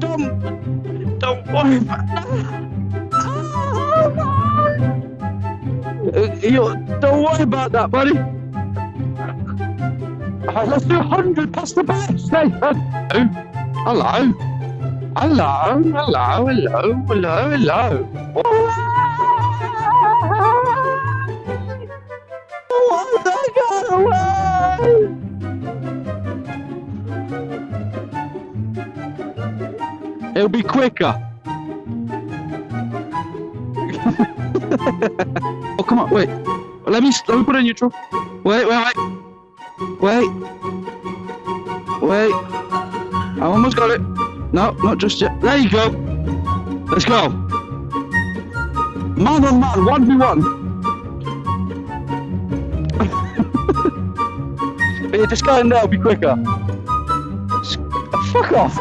don't worry about don't worry about that, buddy. Let's do 100 past the best. Hello. Oh, I got away. It'll be quicker. Oh, come on, wait. Let me put it in neutral. Wait. I almost got it. No, not just yet. There you go. Let's go. Man on man, 1v1. But yeah, just go in there, it'll be quicker. Fuck off.